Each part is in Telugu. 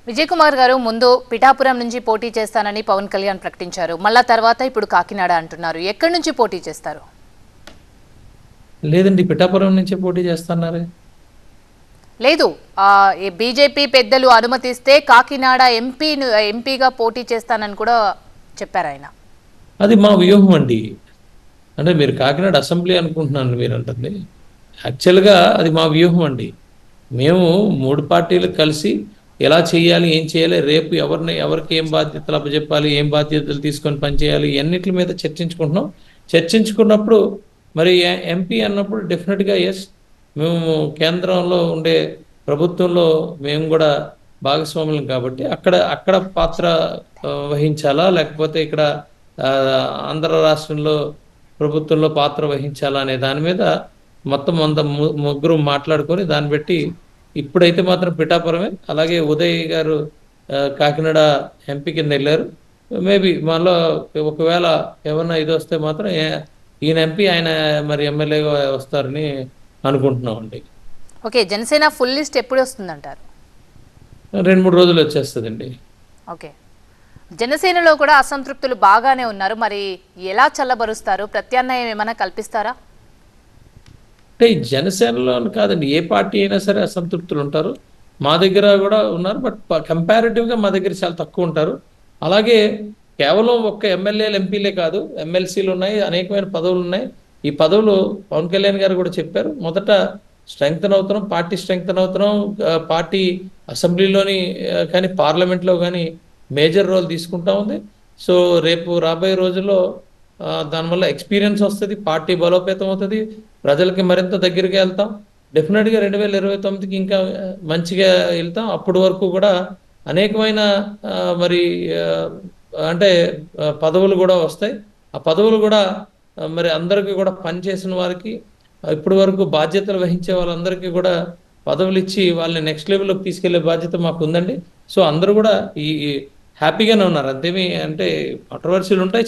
విజయ్ కుమార్ గారు ముందు పిఠాపురం నుంచి పోటీ చేస్తానని పవన్ కళ్యాణ్ ప్రకటించారు. మళ్ళా తర్వాత ఇప్పుడు కాకినాడ అంటున్నారు. ఎక్కడి నుంచి పోటీ చేస్తారు? లేదండి, పిఠాపురం నుంచి పోటీ చేస్తున్నారు. లేదు, బీజేపీ పెద్దలు అనుమతిస్తే కాకినాడ ఎంపీగా పోటీ చేస్తానని కూడా చెప్పారు ఆయన. అది మా వ్యూహం అండి. అంటే మీరు కాకినాడ అసెంబ్లీ అనుకుంటున్నాను మీరు అంటుంది. యాక్చువల్గా అది మా వ్యూహం అండి. మేము 3 పార్టీలు కలిసి ఎలా చేయాలి, ఏం చేయాలి, రేపు ఎవరికి ఏం బాధ్యతలు అప్పచెప్పాలి, ఏం బాధ్యతలు తీసుకొని పనిచేయాలి, అన్నిటి మీద చర్చించుకుంటున్నాం. చర్చించుకున్నప్పుడు మరి ఎంపీ అన్నప్పుడు డెఫినెట్గా ఎస్, మేము కేంద్రంలో ఉండే ప్రభుత్వంలో మేము కూడా భాగస్వాములం కాబట్టి అక్కడ అక్కడ పాత్ర వహించాలా, లేకపోతే ఇక్కడ ఆంధ్ర రాష్ట్రంలో ప్రభుత్వంలో పాత్ర వహించాలా అనే దాని మీద మొత్తం ముగ్గురు మాట్లాడుకొని దాన్ని బట్టి ఇప్పుడైతే మాత్రం పిఠాపురమే. అలాగే ఉదయ్ గారు కాకినాడ ఎంపీ కింద వెళ్ళారు. మేబీ మనలో ఒకవేళ ఏమన్నా ఇది వస్తే మాత్రం ఈయన ఎంపీ, ఆయన మరి ఎమ్మెల్యేగా వస్తారని అనుకుంటున్నామండి. ఓకే, జనసేన ఫుల్ లిస్ట్ ఎప్పుడు వస్తుందంటారు? 2-3 రోజులు వచ్చేస్తుందండి. ఓకే, జనసేనలో కూడా అసంతృప్తులు బాగానే ఉన్నారు. మరి ఎలా చల్లబరుస్తారు? ప్రత్యామ్నాయం ఏమైనా కల్పిస్తారా? అంటే ఈ జనసేనలో కాదండి, ఏ పార్టీ అయినా సరే అసంతృప్తులు ఉంటారు. మా దగ్గర కూడా ఉన్నారు, బట్ కంపారిటివ్గా మా దగ్గర చాలా తక్కువ ఉంటారు. అలాగే కేవలం ఒక్క ఎమ్మెల్యేలు ఎంపీలే కాదు, ఎమ్మెల్సీలు ఉన్నాయి, అనేకమైన పదవులు ఉన్నాయి. ఈ పదవులు పవన్ కళ్యాణ్ గారు కూడా చెప్పారు, మొదట స్ట్రెంగ్తన్ అవుతున్నాం, పార్టీ స్ట్రెంగ్తన్ అవుతున్నాం, పార్టీ అసెంబ్లీలోని కానీ పార్లమెంట్లో కానీ మేజర్ రోల్ తీసుకుంటా ఉంది. సో రేపు రాబోయే రోజుల్లో దానివల్ల ఎక్స్పీరియన్స్ వస్తుంది, పార్టీ బలోపేతం అవుతుంది, ప్రజలకి మరింత దగ్గరికి వెళ్తాం. డెఫినెట్గా 2029కి ఇంకా మంచిగా వెళ్తాం. అప్పటి వరకు కూడా అనేకమైన మరి అంటే పదవులు కూడా వస్తాయి. ఆ పదవులు కూడా మరి అందరికీ కూడా పనిచేసిన వారికి, ఇప్పటి వరకు బాధ్యతలు వహించే వాళ్ళందరికీ కూడా పదవులు ఇచ్చి వాళ్ళని నెక్స్ట్ లెవెల్లోకి తీసుకెళ్లే బాధ్యత మాకు ఉందండి. సో అందరూ కూడా ఈ హ్యాపీగానే ఉన్నారు. అంతేమి అంటే కాంట్రవర్సీలు ఉంటాయి,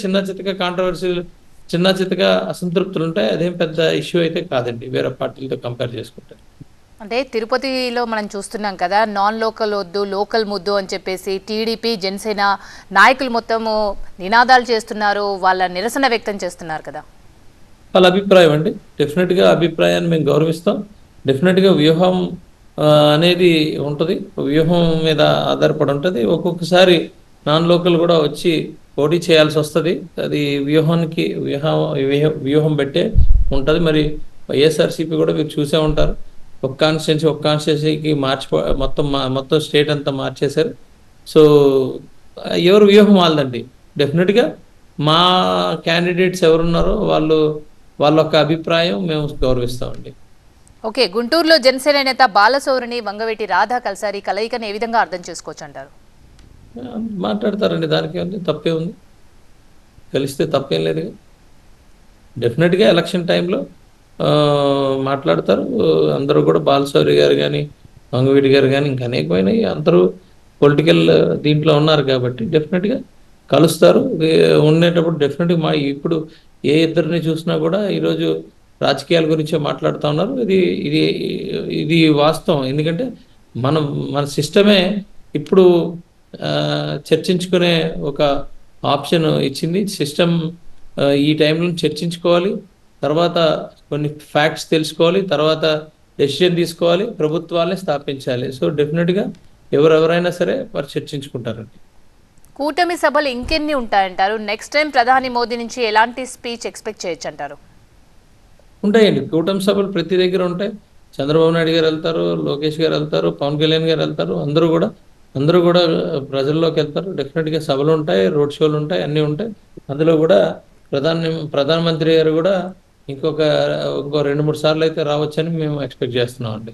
చిన్న చిత్తగా అసంతృప్తులు ఉంటాయి. అదేం పెద్ద ఇష్యూ అయితే కాదండి వేరే పార్టీలతో కంపేర్ చేసుకుంటే. అంటే తిరుపతిలో మనం చూస్తున్నాం కదా, నాన్ లోకల్ వద్దు లోకల్ ముద్దు అని చెప్పేసి టీడీపీ జనసేన నాయకులు మొత్తము నినాదాలు చేస్తున్నారు, వాళ్ళ నిరసన వ్యక్తం చేస్తున్నారు కదా. వాళ్ళ అభిప్రాయం అండి. డెఫినెట్గా అభిప్రాయాన్ని మేము గౌరవిస్తాం. డెఫినెట్గా వ్యూహం అనేది ఉంటుంది, వ్యూహం మీద ఆధారపడి ఉంటుంది. ఒక్కొక్కసారి నాన్ లోకల్ కూడా వచ్చి పోటీ చేయాల్సి వస్తుంది. అది వ్యూహం పెట్టే ఉంటుంది. మరి వైఎస్ఆర్సీపీ కూడా మీరు చూసే ఉంటారు, ఒక కాన్స్టిట్యున్సీకి మొత్తం స్టేట్ అంతా మార్చేశారు. సో ఎవరు వ్యూహం వాళ్ళదండి. డెఫినెట్గా మా క్యాండిడేట్స్ ఎవరున్నారో వాళ్ళ యొక్క అభిప్రాయం మేము గౌరవిస్తామండి. ఓకే, గుంటూరులో జనసేన నేత బాలశౌరిని వంగవీటి రాధా కలిసారి, కలయికని ఏ విధంగా అర్థం చేసుకోవచ్చు అంటారు? మాట్లాడతారండి, దానికి ఉంది, తప్పే ఉంది, కలిస్తే తప్పేం లేదు. డెఫినెట్గా ఎలక్షన్ టైంలో మాట్లాడతారు అందరూ కూడా. బాలశౌరి గారు కానీ, వంగవీటి గారు కానీ, ఇంకా అనేకమైనవి అందరూ పొలిటికల్ దీంట్లో ఉన్నారు కాబట్టి డెఫినెట్గా కలుస్తారు. ఉండేటప్పుడు డెఫినెట్గా ఇప్పుడు ఏ ఇద్దరిని చూసినా కూడా ఈరోజు రాజకీయాల గురించే మాట్లాడుతూ ఉన్నారు. ఇది వాస్తవం. ఎందుకంటే మన సిస్టమే ఇప్పుడు చర్చించుకునే ఒక ఆప్షన్ ఇచ్చింది. సిస్టమ్ ఈ టైంలో చర్చించుకోవాలి, తర్వాత కొన్ని ఫ్యాక్ట్స్ తెలుసుకోవాలి, తర్వాత డెసిషన్ తీసుకోవాలి, ప్రభుత్వాన్ని స్థాపించాలి. సో డెఫినెట్గా ఎవరెవరైనా సరే వారు చర్చించుకుంటారండి. కూటమి సభలు ఇంకెన్ని ఉంటాయంటారు? నెక్స్ట్ టైం ప్రధాని మోదీ నుంచి ఎలాంటి స్పీచ్ ఎక్స్పెక్ట్ చేయొచ్చు అంటారు? ఉంటాయండి, కూటమి సభలు ప్రతి దగ్గర ఉంటాయి. చంద్రబాబు నాయుడు గారు వెళ్తారు, లోకేష్ గారు వెళ్తారు, పవన్ కళ్యాణ్ గారు వెళ్తారు, అందరూ కూడా ప్రజల్లోకి వెళ్తారు. డెఫినెట్గా సభలు ఉంటాయి, రోడ్ షోలు ఉంటాయి, అన్నీ ఉంటాయి. అందులో కూడా ప్రధానమంత్రి గారు కూడా ఇంకో 2-3 సార్లు అయితే రావచ్చని మేము ఎక్స్పెక్ట్ చేస్తున్నాం అండి.